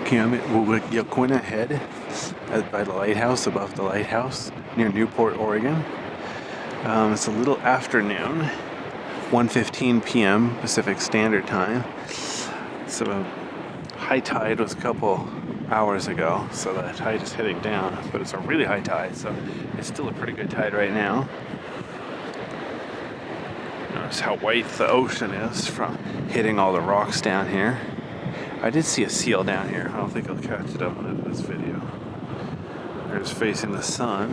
Okay, I'm at Yaquina Head by the lighthouse, above the lighthouse, near Newport, Oregon. It's a little afternoon, 1:15 p.m. Pacific Standard Time. So high tide was a couple hours ago, so the tide is heading down, but it's a really high tide, so it's still a pretty good tide right now. Notice how white the ocean is from hitting all the rocks down here. I did see a seal down here. I don't think I'll catch it up in this video. They're just facing the sun.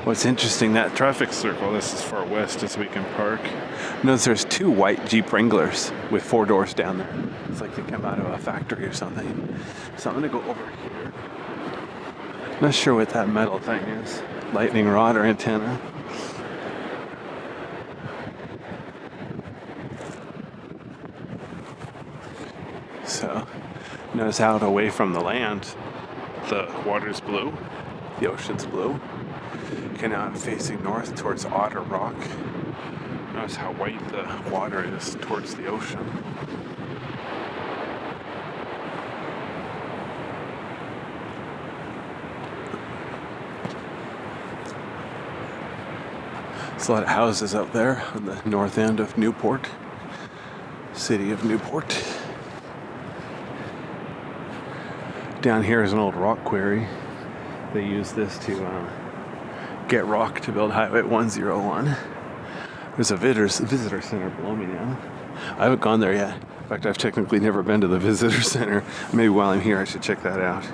What's interesting, that traffic circle, this is far west as we can park. Notice there's two white Jeep Wranglers with 4 doors down there. It's like they come out of a factory or something. So I'm gonna go over here. Not sure what that metal thing is. Lightning rod or antenna. So, notice out away from the land, the water's blue, the ocean's blue. Okay, now I'm facing north towards Otter Rock. Notice how white the water is towards the ocean. There's a lot of houses up there on the north end of Newport, city of Newport. Down here is an old rock quarry. They use this to get rock to build Highway 101. There's a visitor center below me now. I haven't gone there yet. In fact, I've technically never been to the visitor center. Maybe while I'm here I should check that out.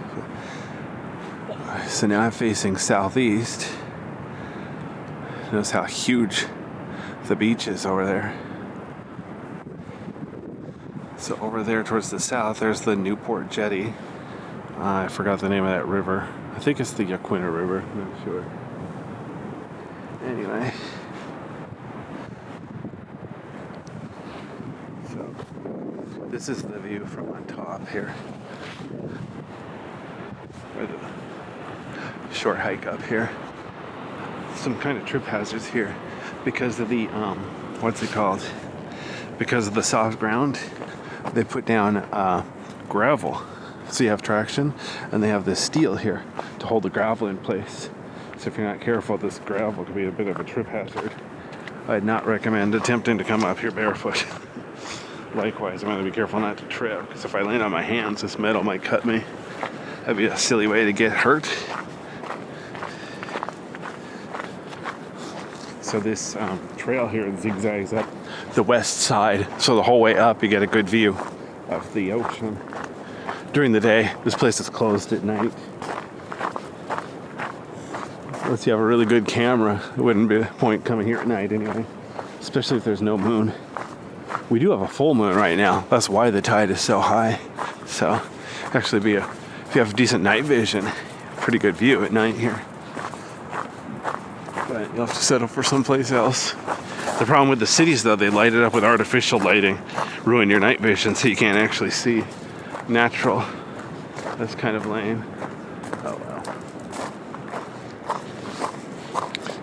So now I'm facing southeast. Notice how huge the beach is over there. So over there towards the south, there's the Newport Jetty. I forgot the name of that river. I think it's the Yaquina River. I'm not sure. Anyway. So, this is the view from on top here. Or the short hike up here. Some kind of trip hazards here because of the, what's it called? Because of the soft ground, they put down gravel. So you have traction, and they have this steel here to hold the gravel in place. So if you're not careful, this gravel could be a bit of a trip hazard. I'd not recommend attempting to come up here barefoot. Likewise, I'm going to be careful not to trip, because if I land on my hands, this metal might cut me. That'd be a silly way to get hurt. So this trail here zigzags up the west side, so the whole way up you get a good view of the ocean. During the day, this place is closed at night. Unless you have a really good camera, it wouldn't be a point coming here at night anyway, especially if there's no moon. We do have a full moon right now. That's why the tide is so high. So actually if you have decent night vision, pretty good view at night here. But you'll have to settle for someplace else. The problem with the cities though, they light it up with artificial lighting, ruin your night vision so you can't actually see natural. That's kind of lame. Oh well.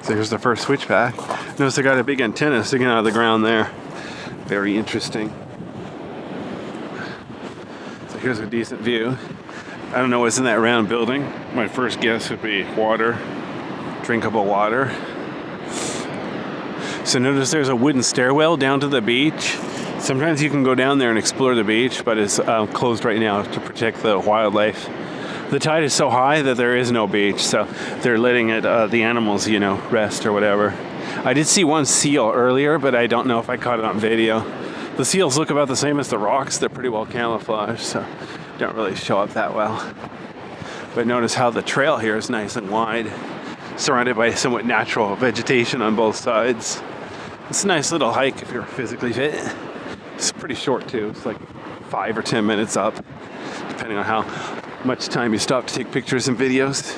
So here's the first switchback. Notice I got a big antenna sticking out of the ground there. Very interesting. So here's a decent view. I don't know what's in that round building. My first guess would be water, drinkable water. So notice there's a wooden stairwell down to the beach. Sometimes you can go down there and explore the beach, but it's closed right now to protect the wildlife. The tide is so high that there is no beach, so they're letting it, the animals, rest or whatever. I did see one seal earlier, but I don't know if I caught it on video. The seals look about the same as the rocks. They're pretty well camouflaged, so don't really show up that well. But notice how the trail here is nice and wide, surrounded by somewhat natural vegetation on both sides. It's a nice little hike if you're physically fit. It's pretty short too. It's like 5 or 10 minutes up, depending on how much time you stop to take pictures and videos.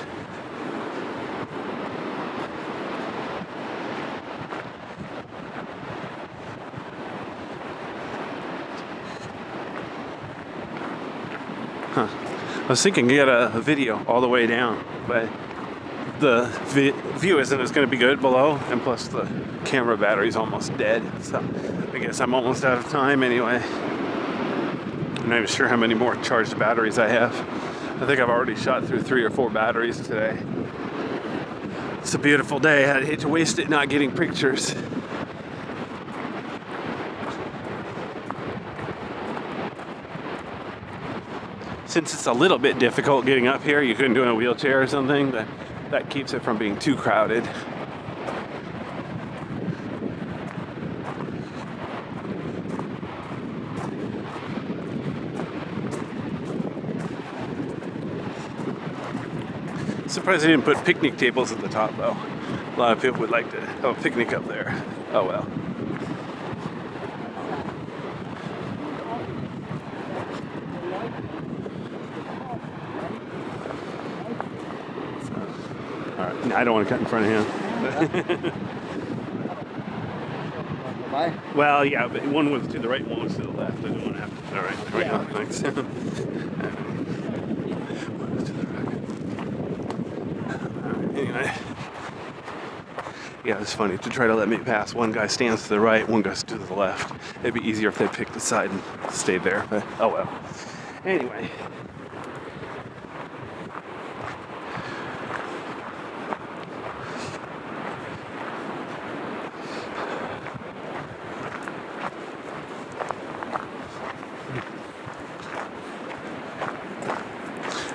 I was thinking get a video all the way down, but the view isn't as going to be good below, and plus the camera battery's almost dead, so I guess I'm almost out of time anyway. not even sure how many more charged batteries I have. I think I've already shot through 3 or 4 batteries today. It's a beautiful day. I'd hate to waste it not getting pictures. Since it's a little bit difficult getting up here, you couldn't do it in a wheelchair or something, but that keeps it from being too crowded. Surprised they didn't put picnic tables at the top, though. A lot of people would like to have a picnic up there. Oh well. All right, no, I don't want to cut in front of him. Well, yeah, but one was to the right, one was to the left. I didn't want to have to. All right, there we go. Thanks. Anyway, yeah, it's funny to try to let me pass. One guy stands to the right, one goes to the left. It'd be easier if they picked a side and stayed there, but oh well. Anyway.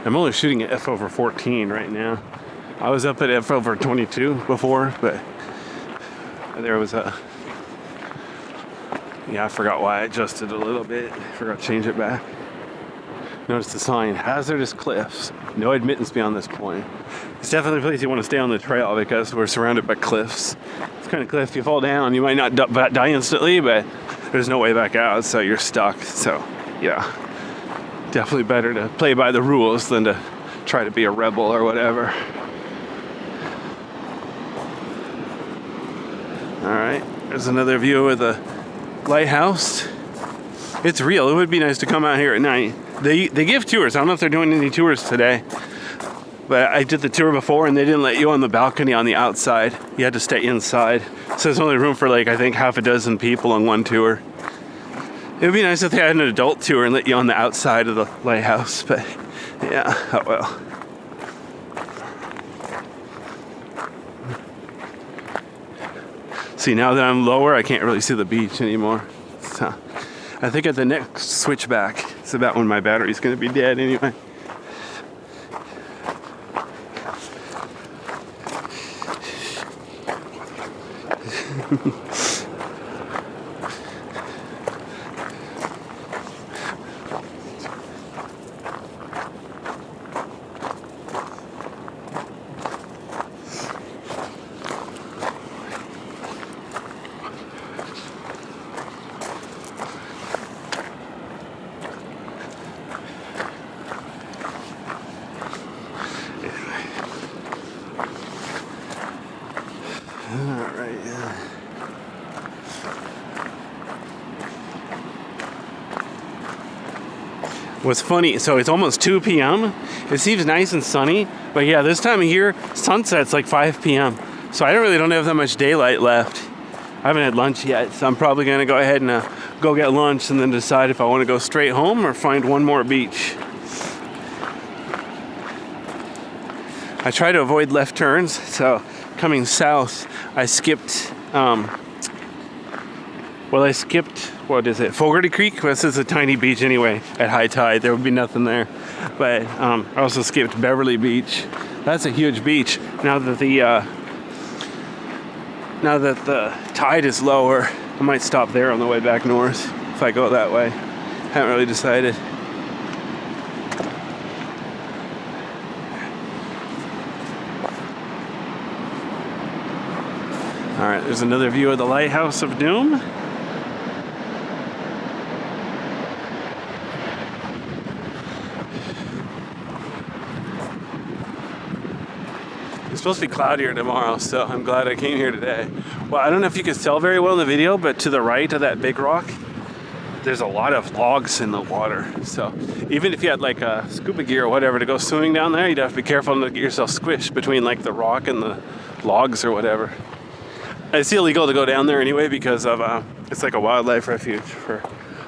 I'm only shooting at f/14 right now. I was up at f/22 before, but there was a... Yeah, I forgot why I adjusted a little bit. Forgot to change it back. Notice the sign, hazardous cliffs. No admittance beyond this point. It's definitely a place you want to stay on the trail because we're surrounded by cliffs. It's kind of cliff, you fall down, you might not die instantly, but there's no way back out, so you're stuck. So, yeah. Definitely better to play by the rules than to try to be a rebel or whatever. Alright, there's another view of the lighthouse. It's real. It would be nice to come out here at night. They give tours. I don't know if they're doing any tours today. But I did the tour before and they didn't let you on the balcony on the outside. You had to stay inside. So there's only room for like, I think, half a dozen people on one tour. It would be nice if they had an adult tour and let you on the outside of the lighthouse, but yeah, oh well. See, now that I'm lower, I can't really see the beach anymore. So I think at the next switchback, it's about when my battery's going to be dead anyway. Alright, yeah. What's funny, so it's almost 2 p.m. It seems nice and sunny, but yeah, this time of year, sunset's like 5 p.m. So I don't have that much daylight left. I haven't had lunch yet, so I'm probably gonna go ahead and go get lunch and then decide if I want to go straight home or find one more beach. I try to avoid left turns, so coming south, I skipped, Fogarty Creek? This is a tiny beach anyway, at high tide. There would be nothing there. But I also skipped Beverly Beach. That's a huge beach. Now that the tide is lower, I might stop there on the way back north if I go that way. Haven't really decided. Alright, there's another view of the Lighthouse of Doom. It's supposed to be cloudier tomorrow, so I'm glad I came here today. Well, I don't know if you can tell very well in the video, but to the right of that big rock, there's a lot of logs in the water. So even if you had like a scuba gear or whatever to go swimming down there, you'd have to be careful not to get yourself squished between like the rock and the logs or whatever. It's illegal to go down there anyway because of it's like a wildlife refuge for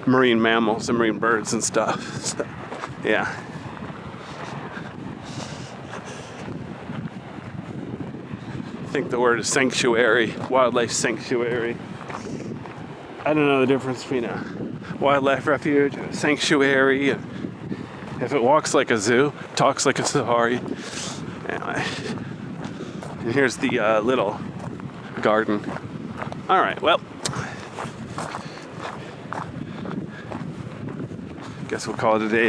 marine mammals and marine birds and stuff. So, yeah. I think the word is sanctuary, wildlife sanctuary. I don't know the difference between a wildlife refuge and a sanctuary. If it walks like a zoo, talks like a safari. Anyway. And here's the little garden. All right, well, guess we'll call it a day.